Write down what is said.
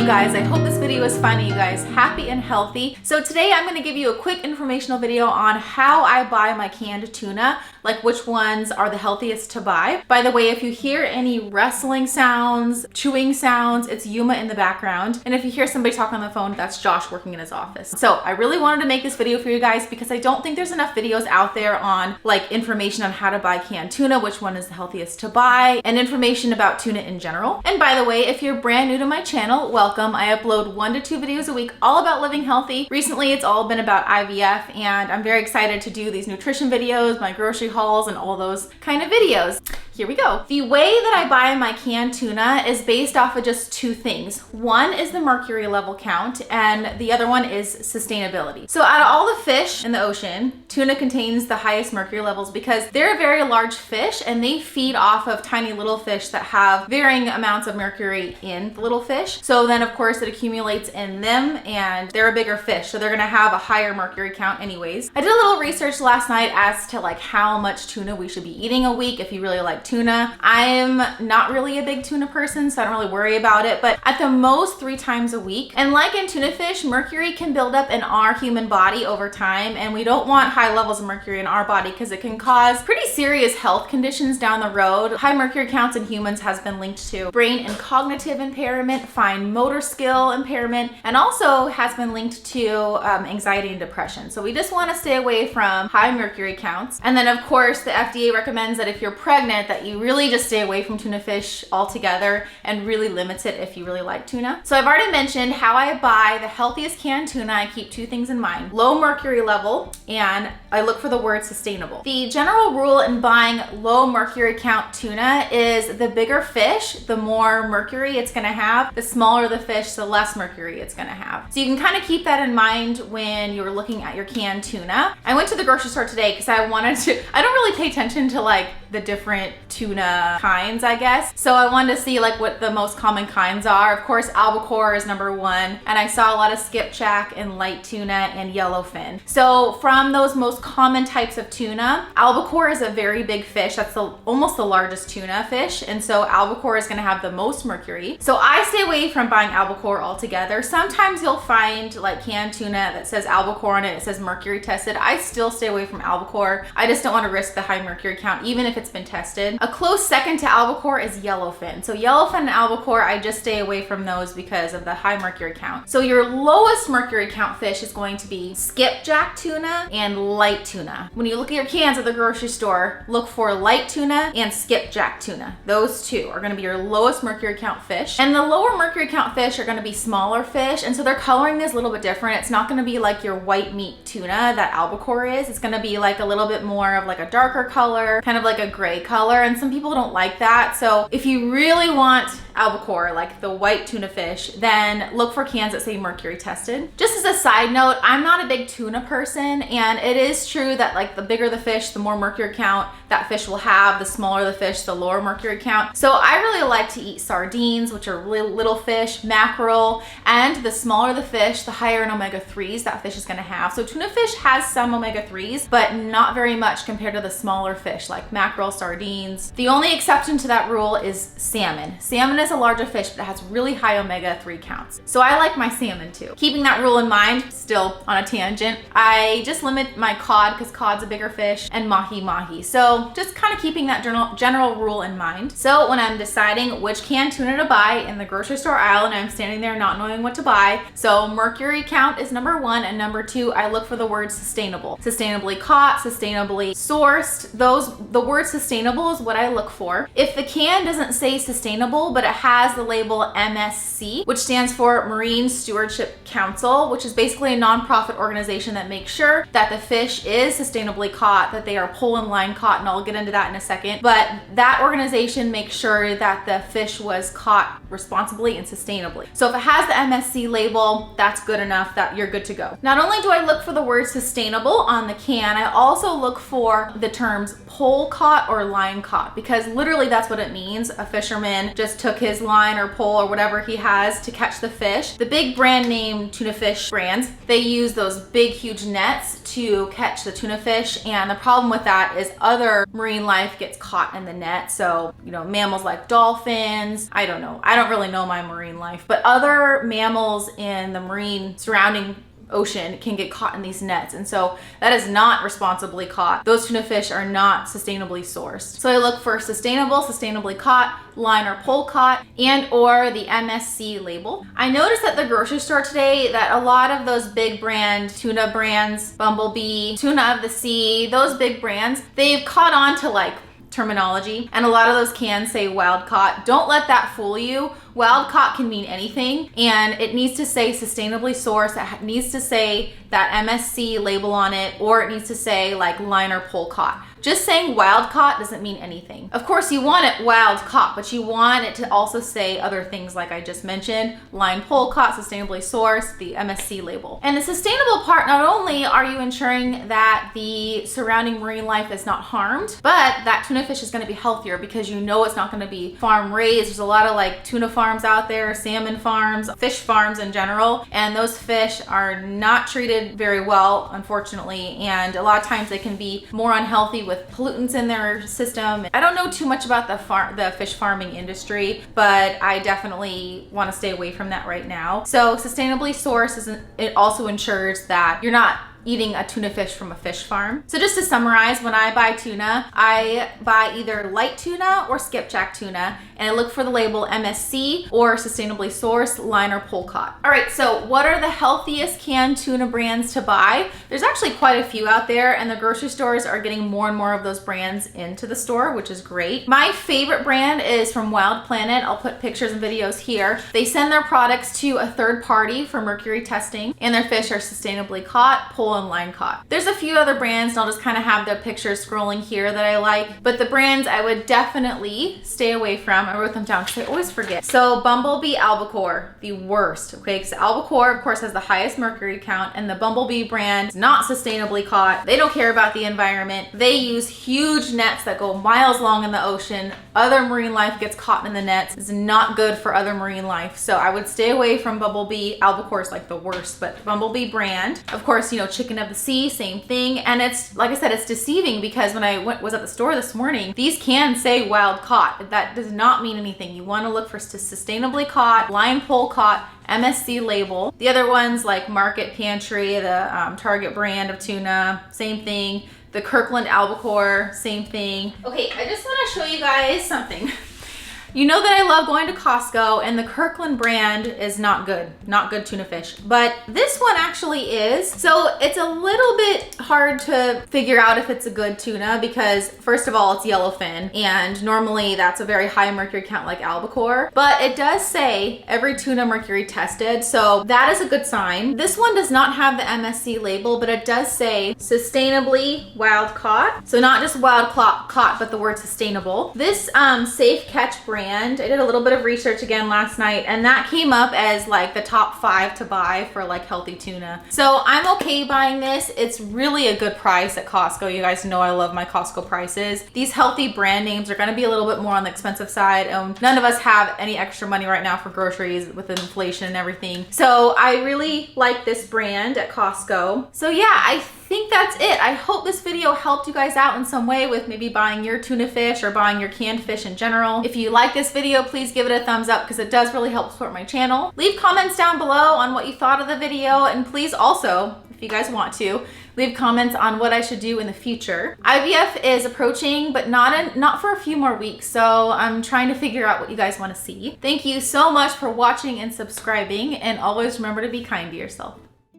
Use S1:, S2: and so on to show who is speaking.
S1: you guys. I hope this video is finding you guys happy and healthy. So today I'm going to give you a quick informational video on how I buy my canned tuna, like which ones are the healthiest to buy. By the way, if you hear any rustling sounds, chewing sounds, it's Yuma in the background. And if you hear somebody talking on the phone, that's Josh working in his office. So I really wanted to make this video for you guys because I don't think there's enough videos out there on like information on how to buy canned tuna, which one is the healthiest to buy, and information about tuna in general. And by the way, if you're brand new to my channel, welcome. I upload 1 to 2 videos a week all about living healthy. Recently, it's all been about IVF, and I'm very excited to do these nutrition videos, my grocery hauls, and all those kind of videos. Here we go. The way that I buy my canned tuna is based off of just 2 things. One is the mercury level count, and the other one is sustainability. So out of all the fish in the ocean, tuna contains the highest mercury levels because they're a very large fish and they feed off of tiny little fish that have varying amounts of mercury in the little fish. So then of course it accumulates in them and they're a bigger fish, so they're gonna have a higher mercury count anyways. I did a little research last night as to like how much tuna we should be eating a week if you really like tuna. I'm not really a big tuna person, so I don't really worry about it, but at the most 3 times a week. And like in tuna fish, mercury can build up in our human body over time, and we don't want high levels of mercury in our body because it can cause pretty serious health conditions down the road. High mercury counts in humans has been linked to brain and cognitive impairment, fine motor skill impairment, and also has been linked to anxiety and depression. So we just want to stay away from high mercury counts. And then of course the FDA recommends that if you're pregnant that you really just stay away from tuna fish altogether and really limits it if you really like tuna. So I've already mentioned how I buy the healthiest canned tuna. I keep 2 things in mind: low mercury level, and I look for the word sustainable. The general rule in buying low mercury count tuna is the bigger fish, the more mercury it's gonna have. The smaller the fish, the less mercury it's gonna have. So you can kind of keep that in mind when you're looking at your canned tuna. I went to the grocery store today because I don't really pay attention to like the different tuna kinds, I guess. So I wanted to see like what the most common kinds are. Of course, albacore is number 1, and I saw a lot of skipjack and light tuna and yellowfin. So from those most common types of tuna, albacore is a very big fish. That's almost the largest tuna fish, and so albacore is gonna have the most mercury. So I stay away from buying albacore altogether. Sometimes you'll find like canned tuna that says albacore on it, it says mercury tested. I still stay away from albacore. I just don't want to risk the high mercury count, even if it's been tested. A close second to albacore is yellowfin. So yellowfin and albacore, I just stay away from those because of the high mercury count. So your lowest mercury count fish is going to be skipjack tuna and light tuna. When you look at your cans at the grocery store, look for light tuna and skipjack tuna. Those 2 are going to be your lowest mercury count fish. And the lower mercury count fish are going to be smaller fish, and so their coloring is a little bit different. It's not going to be like your white meat tuna that albacore is. It's going to be like a little bit more of like a darker color, kind of like a gray color, and some people don't like that. So if you really want albacore, like the white tuna fish, then look for cans that say mercury tested. Just as a side note, I'm not a big tuna person, and it is true that like the bigger the fish, the more mercury count that fish will have. The smaller the fish, the lower mercury count. So I really like to eat sardines, which are really little fish, mackerel, and the smaller the fish, the higher in omega-3s that fish is gonna have. So tuna fish has some omega-3s, but not very much compared to the smaller fish like mackerel, sardines. The only exception to that rule is salmon. Salmon is a larger fish, but it has really high omega-3 counts. So I like my salmon too. Keeping that rule in mind, still on a tangent, I just limit my cod because cod's a bigger fish, and mahi-mahi. So just kind of keeping that general rule in mind. So when I'm deciding which canned tuna to buy in the grocery store aisle and I'm standing there not knowing what to buy, so mercury count is number 1, and number 2, I look for the word sustainable. Sustainably caught, sustainably sourced. The word sustainable is what I look for. If the can doesn't say sustainable, but it has the label MSC, which stands for Marine Stewardship Council, which is basically a nonprofit organization that makes sure that the fish is sustainably caught, that they are pole and line caught, and I'll get into that in a second. But that organization makes sure that the fish was caught responsibly and sustainably. So if it has the MSC label, that's good enough, that you're good to go. Not only do I look for the word sustainable on the can, I also look for the terms pole caught or line caught, because literally that's what it means. A fisherman just took his line or pole or whatever he has to catch the fish. The big brand name tuna fish brands, they use those big huge nets to catch the tuna fish, and the problem with that is other marine life gets caught in the net. So, you know, mammals like dolphins, I don't know, I don't really know my marine life, but other mammals in the marine surrounding ocean can get caught in these nets, and so that is not responsibly caught. Those tuna fish are not sustainably sourced. So I look for sustainable, sustainably caught, line or pole caught, and or the MSC label. I noticed at the grocery store today that a lot of those big brand tuna brands, Bumblebee, Tuna of the Sea, those big brands, they've caught on to like terminology, and a lot of those cans say wild caught. Don't let that fool you. Wild caught can mean anything, and it needs to say sustainably sourced. It needs to say that MSC label on it, or it needs to say like line or pole caught. Just saying wild caught doesn't mean anything. Of course, you want it wild caught, but you want it to also say other things like I just mentioned, line pole caught, sustainably sourced, the MSC label. And the sustainable part, not only are you ensuring that the surrounding marine life is not harmed, but that tuna fish is gonna be healthier because you know it's not gonna be farm raised. There's a lot of like tuna farms out there, salmon farms, fish farms in general, and those fish are not treated very well, unfortunately, and a lot of times they can be more unhealthy with pollutants in their system. I don't know too much about the fish farming industry, but I definitely want to stay away from that right now. So sustainably sourced, it also ensures that you're not eating a tuna fish from a fish farm. So just to summarize, when I buy tuna, I buy either light tuna or skipjack tuna, and I look for the label MSC or sustainably sourced, line or pole caught. All right, so what are the healthiest canned tuna brands to buy? There's actually quite a few out there, and the grocery stores are getting more and more of those brands into the store, which is great. My favorite brand is from Wild Planet. I'll put pictures and videos here. They send their products to a third party for mercury testing, and their fish are sustainably caught, pole and line caught. There's a few other brands, and I'll just kind of have the pictures scrolling here that I like, but the brands I would definitely stay away from, I wrote them down because I always forget. So Bumblebee albacore, the worst, okay? Because albacore, of course, has the highest mercury count, and the Bumblebee brand is not sustainably caught. They don't care about the environment. They use huge nets that go miles long in the ocean. Other marine life gets caught in the nets. It's not good for other marine life. So I would stay away from Bumblebee. Albacore is like the worst, but Bumblebee brand. Of course, you know, Chicken of the Sea, same thing. And it's, like I said, it's deceiving because when I was at the store this morning, these cans say wild caught. That does not mean anything. You want to look for sustainably caught, line pole caught, MSC label. The other ones like Market Pantry, the Target brand of tuna, same thing. The Kirkland albacore, same thing. Okay, I just want to show you guys something. You know that I love going to Costco, and the Kirkland brand is not good tuna fish, but this one actually is. So it's a little bit hard to figure out if it's a good tuna because first of all, it's yellowfin, and normally that's a very high mercury count like albacore, but it does say every tuna mercury tested, so that is a good sign. This one does not have the MSC label, but it does say sustainably wild caught. So not just wild caught, but the word sustainable. This Safe Catch brand, I did a little bit of research again last night, and that came up as like the top 5 to buy for like healthy tuna. So I'm okay buying this. It's really a good price at Costco. You guys know I love my Costco prices. These healthy brand names are gonna be a little bit more on the expensive side. None of us have any extra money right now for groceries with inflation and everything. So I really like this brand at Costco. So yeah, I think that's it. I hope this video helped you guys out in some way with maybe buying your tuna fish or buying your canned fish in general. If you like this video, please give it a thumbs up because it does really help support my channel. Leave comments down below on what you thought of the video, and please also, if you guys want to, leave comments on what I should do in the future. IVF is approaching, but not for a few more weeks, so I'm trying to figure out what you guys want to see. Thank you so much for watching and subscribing, and always remember to be kind to yourself.